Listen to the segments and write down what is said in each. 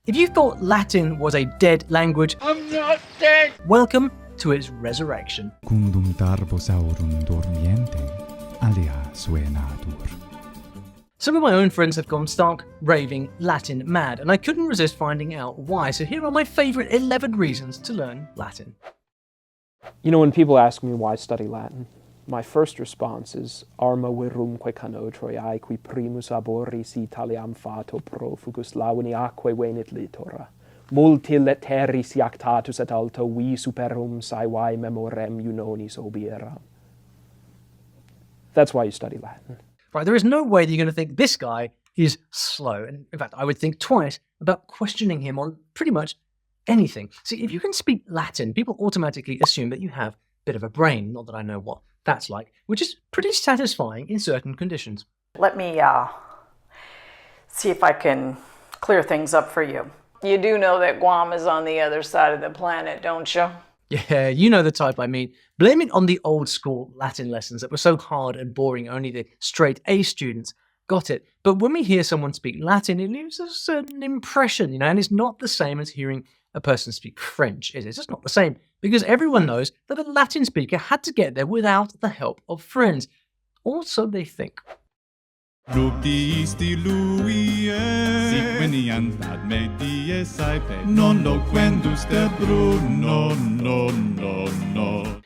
If you thought Latin was a dead language, I'm not dead! Welcome to its resurrection. Cundum tarbosaurum dormientem, alia suenatur. Some of my own friends have gone stark, raving Latin mad, and I couldn't resist finding out why, so here are my favourite 11 reasons to learn Latin. You know, when people ask me why study Latin, my first response is arma virumque cano Troiae qui primus aboris Italiam fato profugus launiaque venit litora. Multi letteris iactatus et alto vi superum saevae memorem unonis obieram. That's why you study Latin. Right, there is no way that you're going to think this guy is slow. And in fact, I would think twice about questioning him on pretty much anything. See, if you can speak Latin, people automatically assume that you have a bit of a brain. Not that I know what that's like, which is pretty satisfying in certain conditions. Let me see if I can clear things up for you. You do know that Guam is on the other side of the planet, don't you? Yeah, you know the type I mean. Blame it on the old school Latin lessons that were so hard and boring only the straight A students got it. But when we hear someone speak Latin, it leaves a certain impression, and it's not the same as hearing a person speak French, is it? It's just not the same, because everyone knows that a Latin speaker had to get there without the help of friends. Or so they think. Now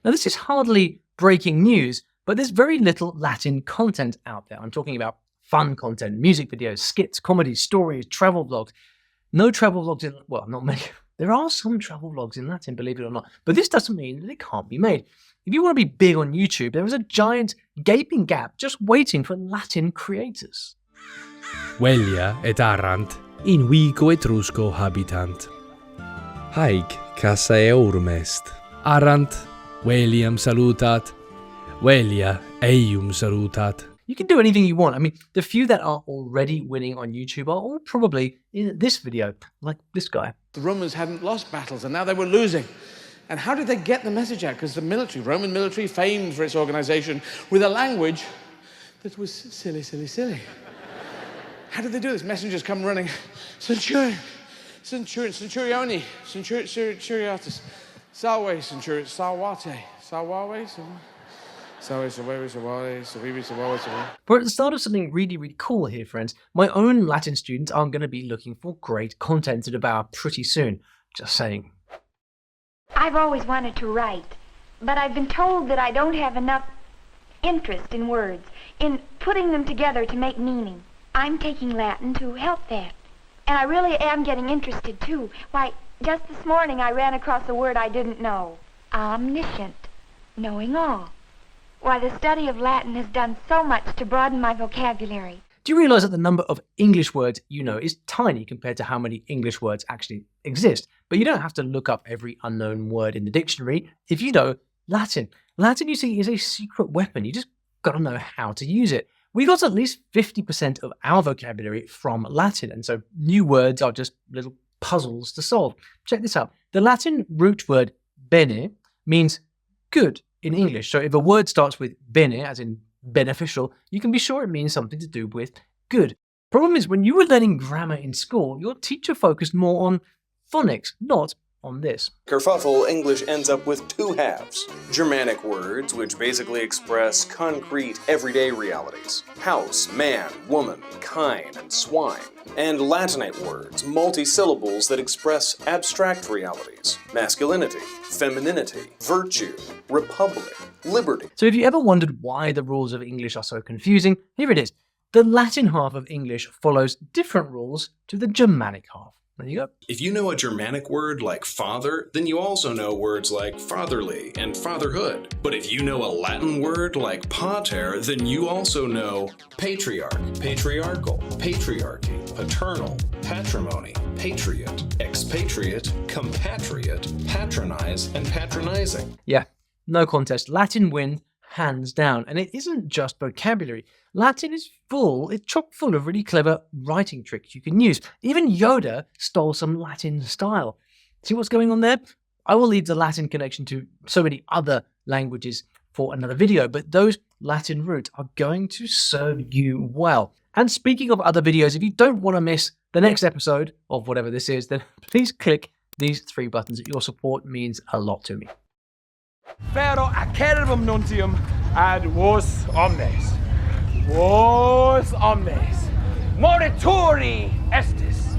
this is hardly breaking news, but there's very little Latin content out there. I'm talking about fun content, music videos, skits, comedies, stories, travel vlogs. No travel vlogs in, well, not many. There are some travel vlogs in Latin, believe it or not, but this doesn't mean that it can't be made. If you want to be big on YouTube, there is a giant gaping gap just waiting for Latin creators. Velia et arrant, in vico etrusco habitant. Haec cassa eorum est. Arrant, veliam salutat, velia eium salutat. You can do anything you want. I mean, the few that are already winning on YouTube are all probably in this video, like this guy. The Romans hadn't lost battles and now they were losing. And how did they get the message out? Because the military, Roman military, famed for its organization, with a language that was silly, silly, silly. How did they do this? Messengers come running. Centurion, centurion, centurioni, centuriatus, salve, centurion, salvate, salvave, We're at the start of something really, really cool here, friends. My own Latin students are going to be looking for great content to devour pretty soon. Just saying. I've always wanted to write, but I've been told that I don't have enough interest in words, in putting them together to make meaning. I'm taking Latin to help that. And I really am getting interested, too. Why, just this morning I ran across a word I didn't know. Omniscient. Knowing all. Why, the study of Latin has done so much to broaden my vocabulary. Do you realise that the number of English words you know is tiny compared to how many English words actually exist? But you don't have to look up every unknown word in the dictionary if you know Latin. Latin, you see, is a secret weapon. You just got to know how to use it. We got at least 50% of our vocabulary from Latin, and so new words are just little puzzles to solve. Check this out. The Latin root word bene means good in English. So if a word starts with bene, as in beneficial, you can be sure it means something to do with good. Problem is, when you were learning grammar in school, your teacher focused more on phonics, not on this. Kerfuffle, English ends up with two halves. Germanic words, which basically express concrete, everyday realities. House, man, woman, kine, and swine. And Latinate words, multi-syllables that express abstract realities. Masculinity, femininity, virtue, republic, liberty. So if you ever wondered why the rules of English are so confusing, here it is. The Latin half of English follows different rules to the Germanic half. There you go. If you know a Germanic word like father, then you also know words like fatherly and fatherhood. But if you know a Latin word like pater, then you also know patriarch, patriarchal, patriarchy, paternal, patrimony, patriot, expatriate, compatriot, patronize, and patronizing. Yeah, no contest. Latin wins hands down. And it isn't just vocabulary. Latin is full, it's chock full of really clever writing tricks you can use. Even Yoda stole some Latin style. See what's going on there? I will leave the Latin connection to so many other languages for another video, but those Latin roots are going to serve you well. And speaking of other videos, if you don't want to miss the next episode of whatever this is, then please click these 3 buttons. Your support means a lot to me. Vero acervum nuntium ad vos omnes. Vos omnes. Morituri estis.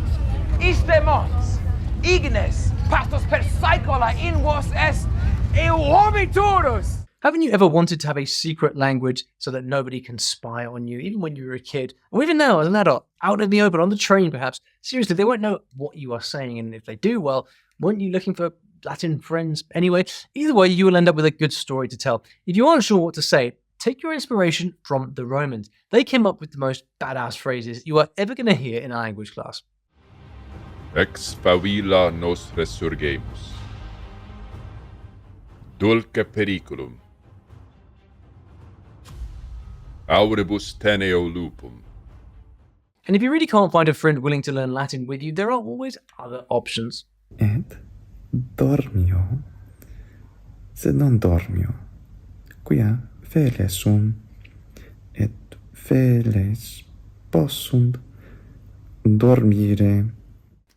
Iste mons. Ignes. Pastos per saecola in vos est. Euomiturus. Haven't you ever wanted to have a secret language so that nobody can spy on you, even when you were a kid, or even now as an adult, out in the open, on the train perhaps? Seriously, they won't know what you are saying, and if they do, well, weren't you looking for Latin friends anyway? Either way, you will end up with a good story to tell. If you aren't sure what to say, take your inspiration from the Romans. They came up with the most badass phrases you are ever going to hear in a language class. Ex favilla nos resurgemus. Dulce periculum. Auribus teneo lupum. And if you really can't find a friend willing to learn Latin with you, there are always other options. Et dormio, sed non dormio, quia feles sum, et feles possunt dormire.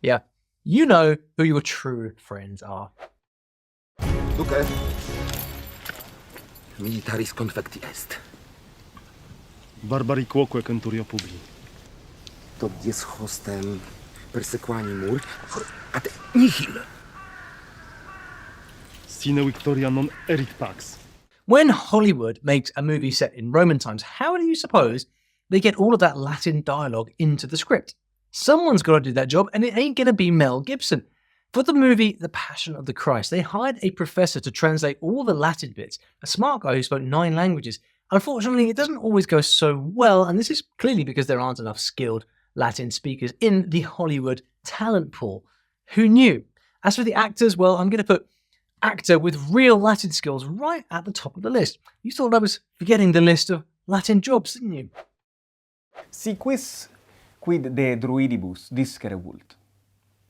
Yeah, you know who your true friends are. Duce, militaris confecti est. Barbari quoque centurio publi. Tot dies hostem persequanimur ad nihil. Sine victoria non erit pax. When Hollywood makes a movie set in Roman times, how do you suppose they get all of that Latin dialogue into the script? Someone's got to do that job, and it ain't going to be Mel Gibson. For the movie The Passion of the Christ, they hired a professor to translate all the Latin bits, a smart guy who spoke 9 languages. Unfortunately, it doesn't always go so well, and this is clearly because there aren't enough skilled Latin speakers in the Hollywood talent pool. Who knew? As for the actors, well, I'm going to put actor with real Latin skills right at the top of the list. You thought I was forgetting the list of Latin jobs, didn't you? Si quis quid de druidibus discere vult,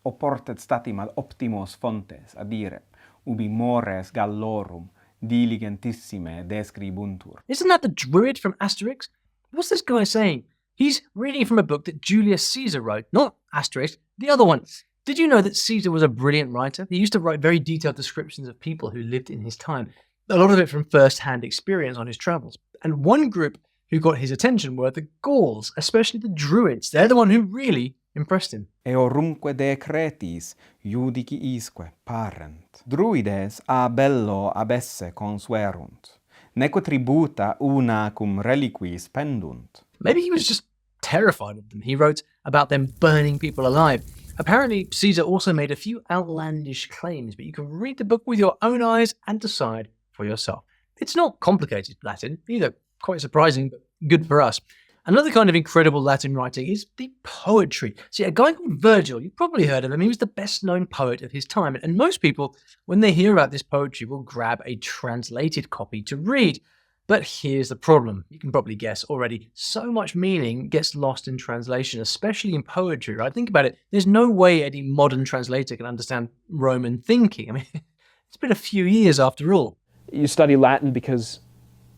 oportet statim ad optimos fontes adire, ubi mores gallorum diligentissime describuntur. Isn't that the druid from Asterix? What's this guy saying? He's reading from a book that Julius Caesar wrote, not Asterix, the other one. Did you know that Caesar was a brilliant writer? He used to write very detailed descriptions of people who lived in his time, a lot of it from first-hand experience on his travels. And one group who got his attention were the Gauls, especially the Druids. They're the one who really impressed him. Eorumque decretis judici isque parent. Druides a bello abesse consuerunt, neque tributa una cum reliquis pendunt. Maybe he was just terrified of them. He wrote about them burning people alive. Apparently, Caesar also made a few outlandish claims, but you can read the book with your own eyes and decide for yourself. It's not complicated Latin either. Quite surprising, but good for us. Another kind of incredible Latin writing is the poetry. See, a guy called Virgil, you've probably heard of him, he was the best-known poet of his time, and most people, when they hear about this poetry, will grab a translated copy to read. But here's the problem. You can probably guess already. So much meaning gets lost in translation, especially in poetry, right? Think about it. There's no way any modern translator can understand Roman thinking. I mean, it's been a few years after all. You study Latin because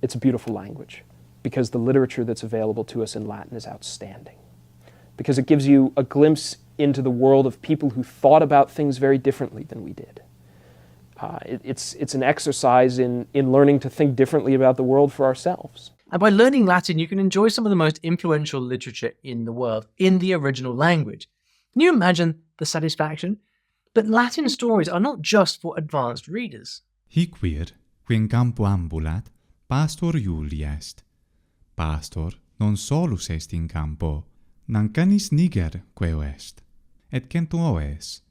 it's a beautiful language, because the literature that's available to us in Latin is outstanding, because it gives you a glimpse into the world of people who thought about things very differently than we did. It's an exercise in learning to think differently about the world for ourselves. And by learning Latin, you can enjoy some of the most influential literature in the world in the original language. Can you imagine the satisfaction? But Latin stories are not just for advanced readers. Hic vir, qui in campo ambulat, pastor Iuli est. Pastor non solus est in campo, nam canis niger queo est, et centum oes,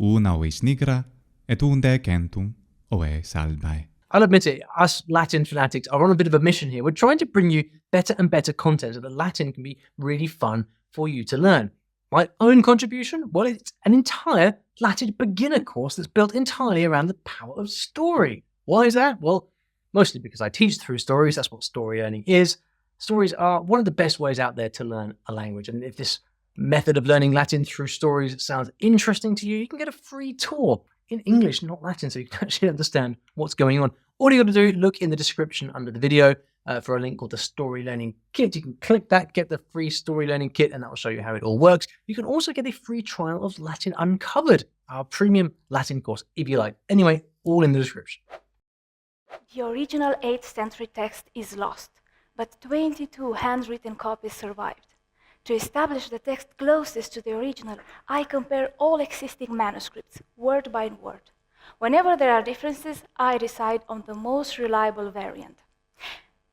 una ois nigra, et unde centum oes albae. I'll admit it, us Latin fanatics are on a bit of a mission here. We're trying to bring you better and better content so that Latin can be really fun for you to learn. My own contribution? Well, it's an entire Latin beginner course that's built entirely around the power of story. Why is that? Well, mostly because I teach through stories. That's what story learning is. Stories are one of the best ways out there to learn a language. And if this method of learning Latin through stories sounds interesting to you, you can get a free tour in English, not Latin, so you can actually understand what's going on. All you got to do, look in the description under the video for a link called the Story Learning Kit. You can click that, get the free Story Learning Kit, and that will show you how it all works. You can also get a free trial of Latin Uncovered, our premium Latin course, if you like. Anyway, all in the description. The original 8th century text is lost, but 22 handwritten copies survived. To establish the text closest to the original, I compare all existing manuscripts, word by word. Whenever there are differences, I decide on the most reliable variant.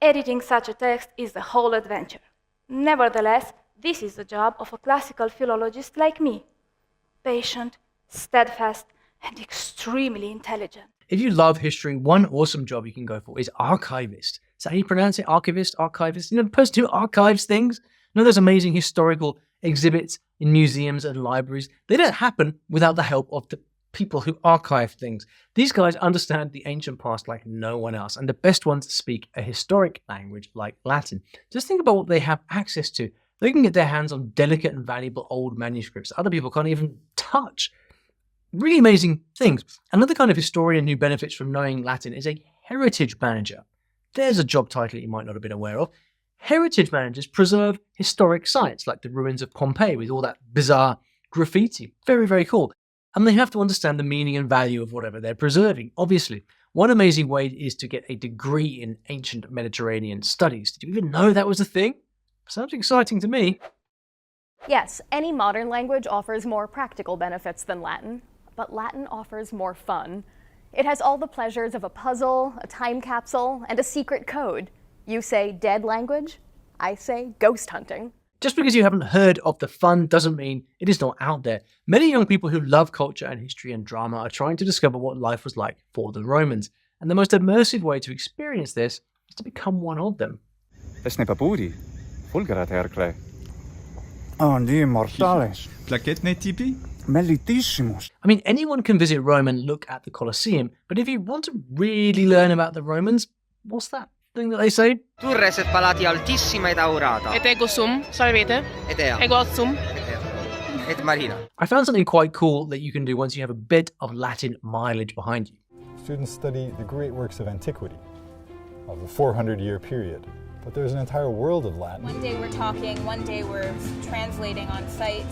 Editing such a text is a whole adventure. Nevertheless, this is the job of a classical philologist like me. Patient, steadfast, and extremely intelligent. If you love history, one awesome job you can go for is archivist. Is that how you pronounce it? Archivist? Archivist? You know, the person who archives things? You know those amazing historical exhibits in museums and libraries? They don't happen without the help of the people who archive things. These guys understand the ancient past like no one else, and the best ones speak a historic language like Latin. Just think about what they have access to. They can get their hands on delicate and valuable old manuscripts other people can't even touch. Really amazing things. Another kind of historian who benefits from knowing Latin is a heritage manager. There's a job title you might not have been aware of. Heritage managers preserve historic sites like the ruins of Pompeii with all that bizarre graffiti. Very, very cool. And they have to understand the meaning and value of whatever they're preserving, obviously. One amazing way is to get a degree in ancient Mediterranean studies. Did you even know that was a thing? Sounds exciting to me. Yes, any modern language offers more practical benefits than Latin, but Latin offers more fun. It has all the pleasures of a puzzle, a time capsule, and a secret code. You say dead language, I say ghost hunting. Just because you haven't heard of the fun doesn't mean it is not out there. Many young people who love culture and history and drama are trying to discover what life was like for the Romans. And the most immersive way to experience this is to become one of them. Oh, Dio mortale. Plachetne tipi? Mellitissimos. I mean, anyone can visit Rome and look at the Colosseum, but if you want to really learn about the Romans, what's that thing that they say? Turres et palati altissima et aurata. Et ego sum, salvete. Et ea. Ego sum. Et marina. I found something quite cool that you can do once you have a bit of Latin mileage behind you. Students study the great works of antiquity, of a 400-year period. But there's an entire world of Latin. One day we're talking, one day we're translating on site,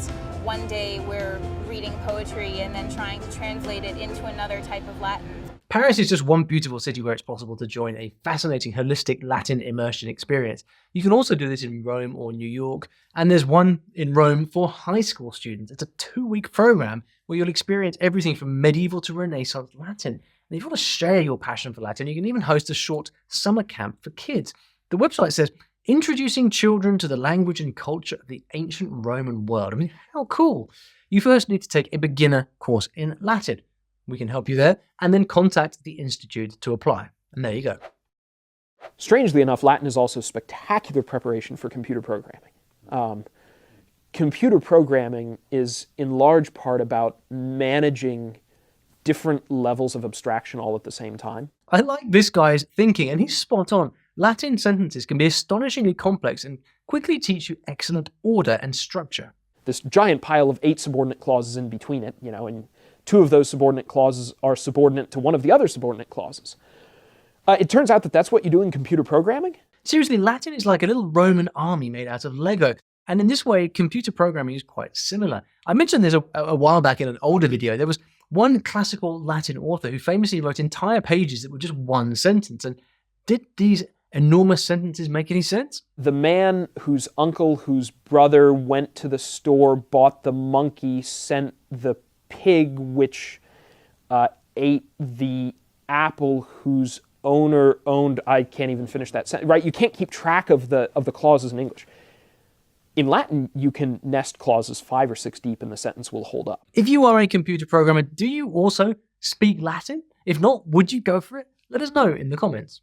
one day we're reading poetry and then trying to translate it into another type of Latin. Paris is just one beautiful city where it's possible to join a fascinating holistic Latin immersion experience. You can also do this in Rome or New York, and there's one in Rome for high school students. It's a 2-week program where you'll experience everything from medieval to Renaissance Latin. And if you want to share your passion for Latin, you can even host a short summer camp for kids. The website says, introducing children to the language and culture of the ancient Roman world. I mean, how cool. You first need to take a beginner course in Latin. We can help you there, and then contact the Institute to apply. And there you go. Strangely enough, Latin is also spectacular preparation for computer programming. Computer programming is in large part about managing different levels of abstraction all at the same time. I like this guy's thinking, and he's spot on. Latin sentences can be astonishingly complex and quickly teach you excellent order and structure. This giant pile of 8 subordinate clauses in between it, you know, and 2 of those subordinate clauses are subordinate to one of the other subordinate clauses. It turns out that that's what you do in computer programming. Seriously, Latin is like a little Roman army made out of Lego. And in this way, computer programming is quite similar. I mentioned this a while back in an older video. There was one classical Latin author who famously wrote entire pages that were just one sentence. And did these enormous sentences make any sense? The man whose uncle, whose brother went to the store, bought the monkey, sent the pig, which ate the apple, whose owner owned, I can't even finish that sentence, right? You can't keep track of the clauses in English. In Latin, you can nest clauses 5 or 6 deep and the sentence will hold up. If you are a computer programmer, do you also speak Latin? If not, would you go for it? Let us know in the comments.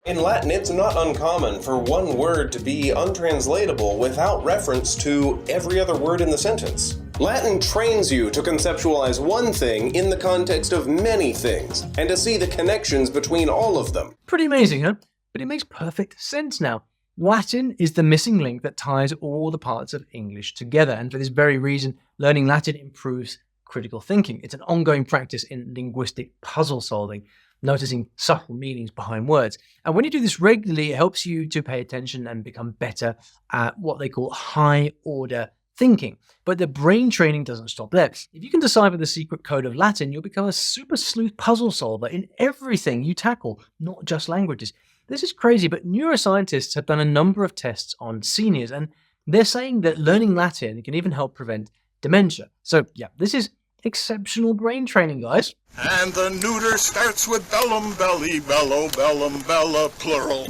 In Latin, it's not uncommon for one word to be untranslatable without reference to every other word in the sentence. Latin trains you to conceptualize one thing in the context of many things, and to see the connections between all of them. Pretty amazing, huh? But it makes perfect sense now. Latin is the missing link that ties all the parts of English together, and for this very reason, learning Latin improves critical thinking. It's an ongoing practice in linguistic puzzle solving. noticing subtle meanings behind words. And when you do this regularly, it helps you to pay attention and become better at what they call high order thinking. But the brain training doesn't stop there. If you can decipher the secret code of Latin, you'll become a super sleuth puzzle solver in everything you tackle, not just languages. This is crazy, but neuroscientists have done a number of tests on seniors, and they're saying that learning Latin can even help prevent dementia. So yeah, this is exceptional brain training, guys. And the neuter starts with bellum, belly, bello, bellum, bella, plural,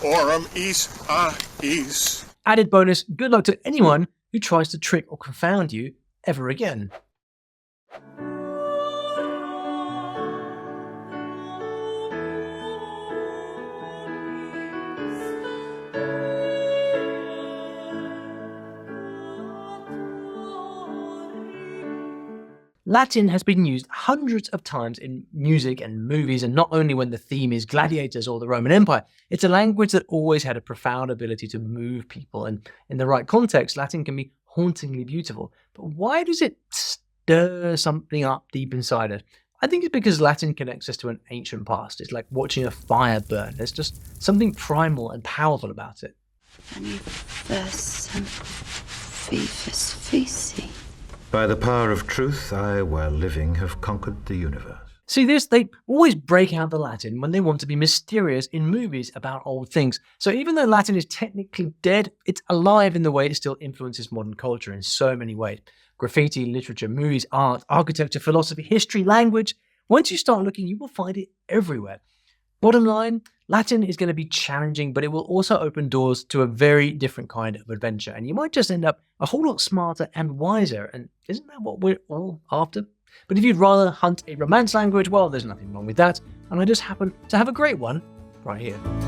orum, is, is. Added bonus, good luck to anyone who tries to trick or confound you ever again. Latin has been used hundreds of times in music and movies, and not only when the theme is gladiators or the Roman Empire. It's a language that always had a profound ability to move people, and in the right context, Latin can be hauntingly beautiful. But why does it stir something up deep inside us? I think it's because Latin connects us to an ancient past. It's like watching a fire burn. There's just something primal and powerful about it. By the power of truth, I, while living, have conquered the universe. See this? They always break out the Latin when they want to be mysterious in movies about old things. So even though Latin is technically dead, it's alive in the way it still influences modern culture in so many ways. Graffiti, literature, movies, art, architecture, philosophy, history, language. Once you start looking, you will find it everywhere. Bottom line, Latin is going to be challenging, but it will also open doors to a very different kind of adventure. And you might just end up a whole lot smarter and wiser. And isn't that what we're all after? But if you'd rather hunt a romance language, well, there's nothing wrong with that. And I just happen to have a great one right here.